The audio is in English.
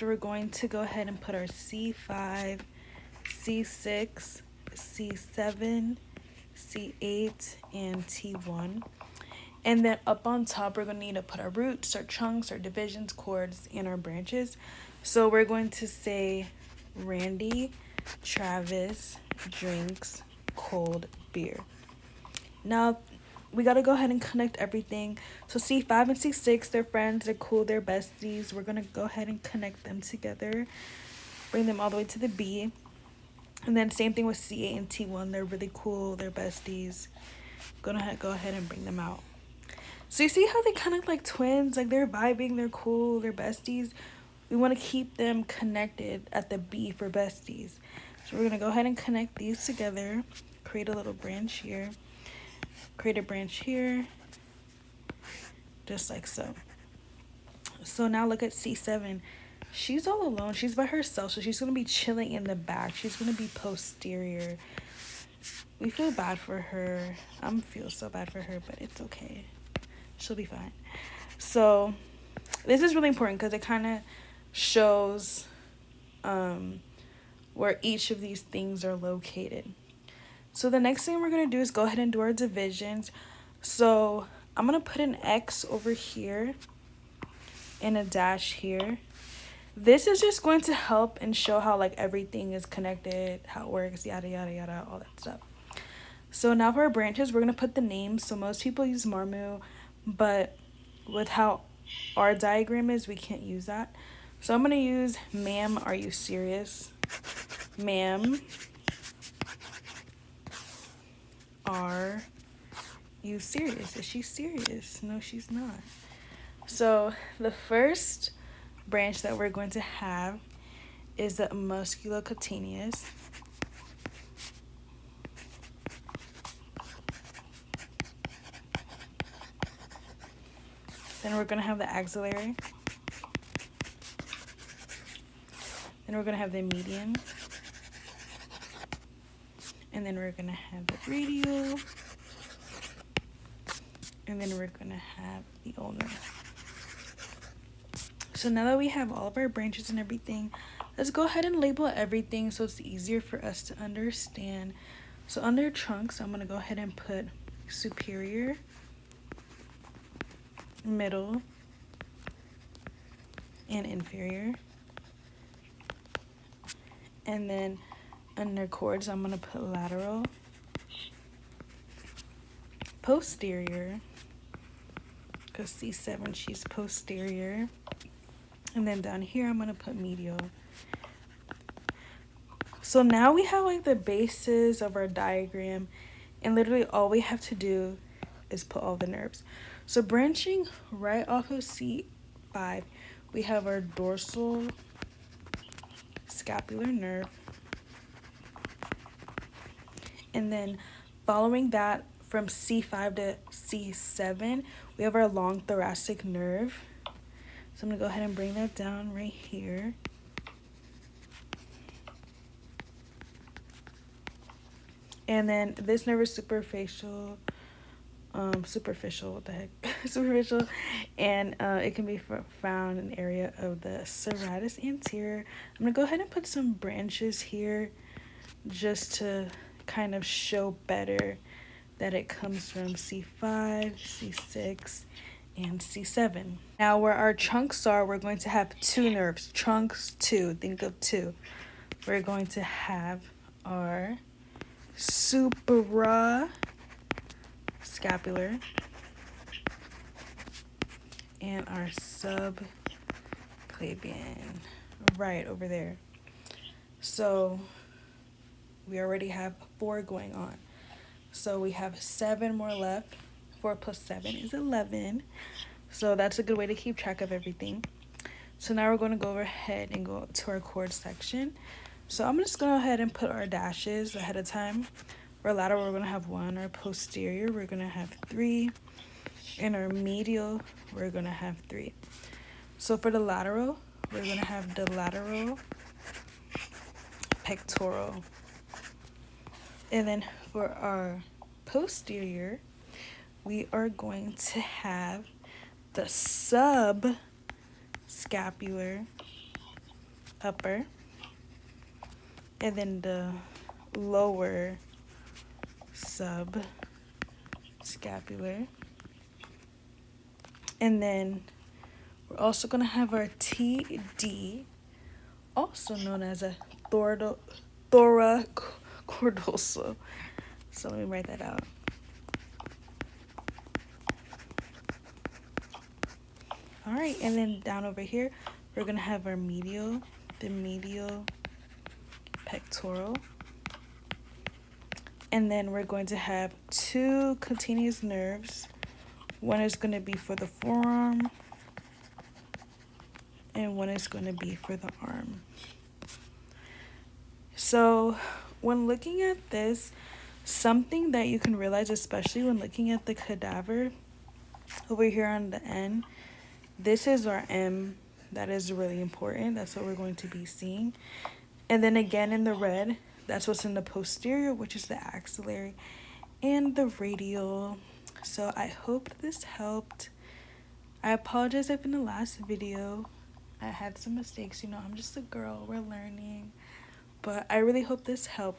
after, we're going to go ahead and put our C5, C6, C7, C8, and T1. And then up on top, we're going to need to put our roots, our chunks, our divisions, chords, and our branches. So we're going to say Randy Travis drinks cold beer. Now, we got to go ahead and connect everything. So C5 and C6, they're friends, they're cool, they're besties. We're going to go ahead and connect them together. Bring them all the way to the B. And then same thing with C8 and T1. They're really cool, they're besties. Gonna go ahead and bring them out. So you see how they kind of like twins, like they're vibing, they're cool, they're besties. We want to keep them connected at the B for besties. So we're gonna go ahead and connect these together, create a little branch here, create a branch here, just like so. So now look at C7. She's all alone, she's by herself, so she's gonna be chilling in the back. She's gonna be posterior. We feel bad for her. feel so bad for her, but it's okay. She'll be fine. So this is really important because it kind of shows where each of these things are located. So the next thing we're going to do is go ahead and do our divisions. So I'm going to put an X over here and a dash here. This is just going to help and show how like everything is connected, how it works, yada, yada, yada, all that stuff. So now for our branches, we're going to put the names. So most people use Marmu, but with how our diagram is, we can't use that. So I'm going to use ma'am, are you serious? Ma'am, are you serious? Is she serious? No, she's not. So the first branch that we're going to have is the musculocutaneous. Then we're going to have the axillary. Then we're going to have the median. And then we're going to have the radial. And then we're going to have the ulnar. So now that we have all of our branches and everything, let's go ahead and label everything so it's easier for us to understand. So under trunks, I'm going to go ahead and put superior, middle, and inferior. And then under chords, I'm going to put lateral, posterior, because C7, she's posterior. And then down here, I'm going to put medial. So now we have like the bases of our diagram, and literally all we have to do is put all the nerves. So branching right off of C5, we have our dorsal scapular nerve. And then following that from C5 to C7, we have our long thoracic nerve. So I'm going to go ahead and bring that down right here. And then this nerve is superficial, what the heck, superficial, and it can be found in the area of the serratus anterior. I'm going to go ahead and put some branches here just to kind of show better that it comes from C5, C6, and C7. Now where our trunks are, we're going to have two nerves, trunks 2, think of 2. We're going to have our suprascapular and our subclavian right over there. So we already have 4 going on. So we have 7 more left. 4 plus 7 is 11. So that's a good way to keep track of everything. So now we're going to go ahead and go to our chord section. So I'm just going to go ahead and put our dashes ahead of time. Our lateral, we're going to have 1. Our posterior, we're going to have 3. And our medial, we're going to have 3. So for the lateral, we're going to have the lateral pectoral. And then for our posterior, we are going to have the subscapular upper, and then the lower subscapular. And then we're also going to have our TD, also known as a thoracodorsal. So let me write that out. All right, and then down over here, we're going to have our medial, the medial pectoral. And then we're going to have 2 continuous nerves. One is going to be for the forearm, and one is going to be for the arm. So when looking at this, something that you can realize, especially when looking at the cadaver over here on the end, this is our M. That is really important. That's what we're going to be seeing. And then again in the red, that's what's in the posterior, which is the axillary and the radial. So I hope this helped. I apologize if in the last video I had some mistakes. You know, I'm just a girl. We're learning. But I really hope this helped.